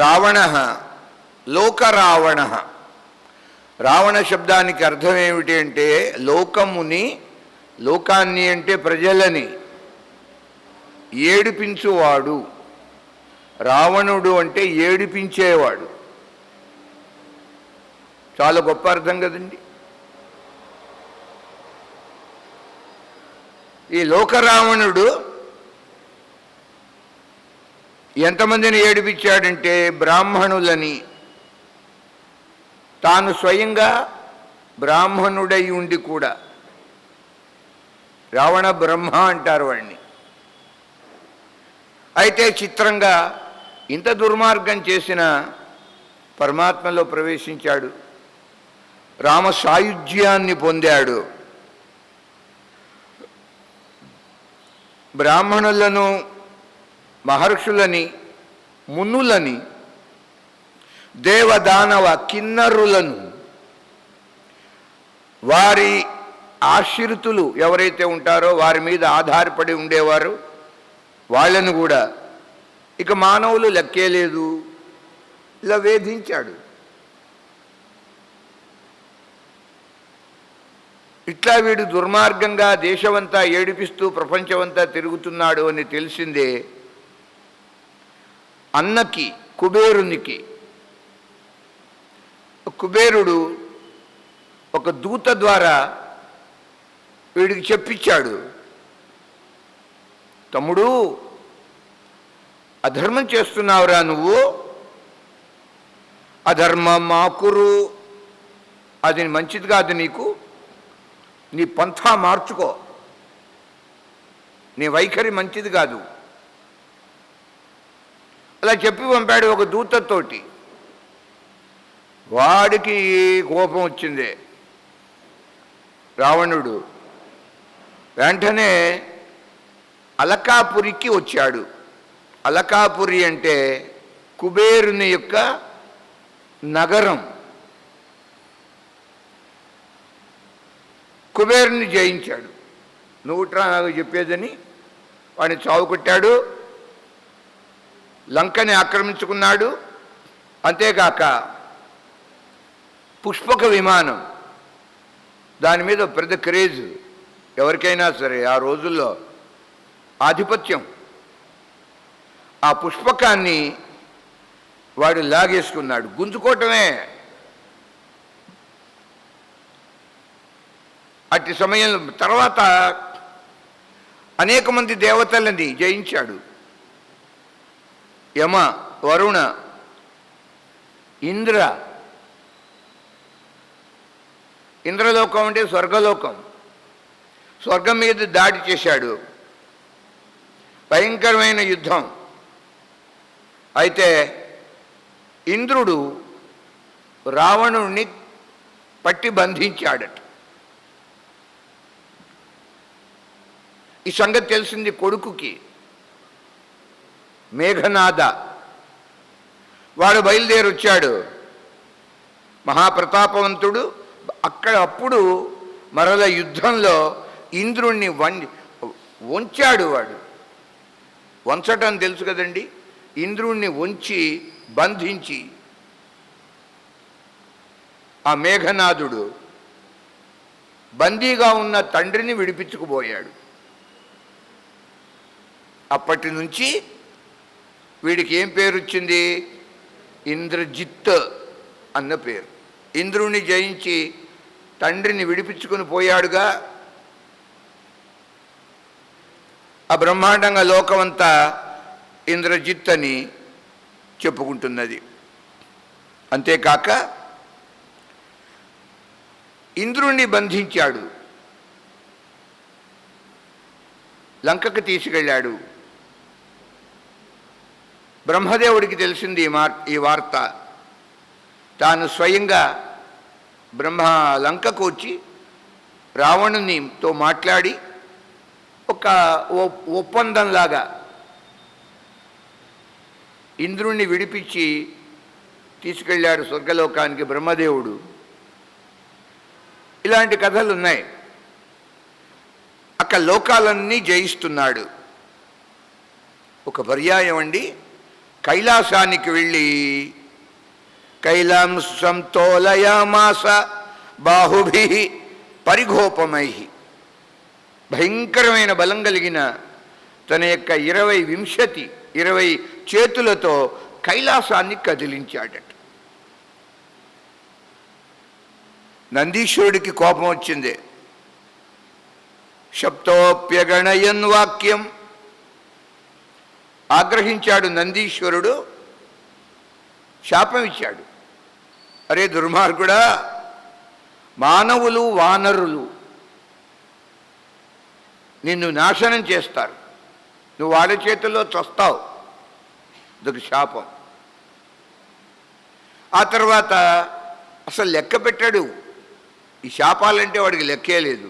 రావణ లోకరావణ. రావణ శబ్దానికి అర్థం ఏమిటి అంటే లోకాన్ని అంటే ప్రజలని ఏడిపించువాడు. రావణుడు అంటే ఏడిపించేవాడు. చాలా గొప్ప అర్థం కదండి. ఈ లోకరావణుడు ఎంతమందిని ఏడిపించాడంటే బ్రాహ్మణులని. తాను స్వయంగా బ్రాహ్మణుడై ఉండి కూడా, రావణ బ్రహ్మ అంటారు వాడిని. అయితే చిత్రంగా ఇంత దుర్మార్గం చేసిన పరమాత్మలో ప్రవేశించాడు, రామ సాయుధ్యాన్ని పొందాడు. బ్రాహ్మణులను, మహర్షులని, మునులని, దేవదానవ కిన్నరులను, వారి ఆశ్రితులు ఎవరైతే ఉంటారో వారి మీద ఆధారపడి ఉండేవారు వాళ్ళను కూడా ఇక మానవులు లెక్కే లేదు, ఇలా వేధించాడు. ఇట్లా వీడు దుర్మార్గంగా దేశమంతా ఏడిపిస్తూ ప్రపంచమంతా తిరుగుతున్నాడు అని తెలిసిందే అన్నకి, కుబేరునికి. కుబేరుడు ఒక దూత ద్వారా వీడికి చెప్పించాడు, తమ్ముడు అధర్మం చేస్తున్నావురా నువ్వు, అధర్మం మాకురు, అది మంచిది కాదు నీకు, నీ పంథా మార్చుకో, నీ వైఖరి మంచిది కాదు. అలా చెప్పి పంపాడు ఒక దూతతోటి. వాడికి కోపం వచ్చింది. రావణుడు వెంటనే అలకాపురికి వచ్చాడు. అలకాపురి అంటే కుబేరుని యొక్క నగరం. కుబేరుని జయించాడు. నువ్వుట్రా నాకు చెప్పేదని వాడిని చావుకొట్టాడు, లంకని ఆక్రమించుకున్నాడు. అంతేకాక పుష్పక విమానం, దాని మీద పెద్ద క్రేజ్, ఎవరికైనా సరే ఆ రోజుల్లో ఆధిపత్యం. ఆ పుష్పకాన్ని వాడు లాగేసుకున్నాడు, గుంజుకోవటమే. అట్టి సమయం తర్వాత అనేక మంది దేవతలని జయించాడు. యమ, వరుణ, ఇంద్ర. ఇంద్రలోకం అంటే స్వర్గలోకం. స్వర్గం మీద దాడి చేశాడు, భయంకరమైన యుద్ధం. అయితే ఇంద్రుడు రావణుణ్ణి పట్టి బంధించాడట. ఈ సంగతి తెలిసింది కొడుకుకి, మేఘనాద. వాడు బయలుదేరి వచ్చాడు, మహాప్రతాపవంతుడు. అప్పుడు మరల యుద్ధంలో ఇంద్రుణ్ణి వంచాడు. వాడు వంచటం తెలుసు కదండి. ఇంద్రుణ్ణి వంచి బంధించి ఆ మేఘనాథుడు బందీగా ఉన్న తండ్రిని విడిపించుకుపోయాడు. అప్పటి నుంచి వీడికి ఏం పేరు వచ్చింది? ఇంద్రజిత్ అన్న పేరు. ఇంద్రుణ్ణి జయించి తండ్రిని విడిపించుకుని పోయాడుగా. ఆ బ్రహ్మాండంగా లోకమంతా ఇంద్రజిత్ అని చెప్పుకుంటున్నది. అంతేకాక ఇంద్రుణ్ణి బంధించాడు, లంకకు తీసుకెళ్ళాడు. బ్రహ్మదేవుడికి తెలిసింది ఈ వార్త. తాను స్వయంగా లంకకు వచ్చి రావణునితో మాట్లాడి ఒక ఒప్పందంలాగా ఇంద్రుణ్ణి విడిపించి తీసుకెళ్ళాడు స్వర్గలోకానికి బ్రహ్మదేవుడు. ఇలాంటి కథలు ఉన్నాయి. అక్కడ లోకాలన్నీ జయిస్తున్నాడు. ఒక పర్యాయం అండి, కైలాసానికి వెళ్ళి కైలాంసం తోలయామాస బాహుభి పరిఘోపమై, భయంకరమైన బలం కలిగిన తన యొక్క 20 చేతులతో కైలాసాన్ని కదిలించాడట. నందీశ్వరుడికి కోపం వచ్చింది. శప్తోప్యగణయన్ వాక్యం, ఆగ్రహించాడు నందీశ్వరుడు, శాపం ఇచ్చాడు. అరే దుర్మార్గుడా, మానవులు వానరులు నిన్ను నాశనం చేస్తారు, నువ్వు వాళ్ళ చేతుల్లో చస్తావు. అదొక శాపం. ఆ తర్వాత అసలు లెక్క పెట్టాడు. ఈ శాపాలంటే వాడికి లెక్కే లేదు.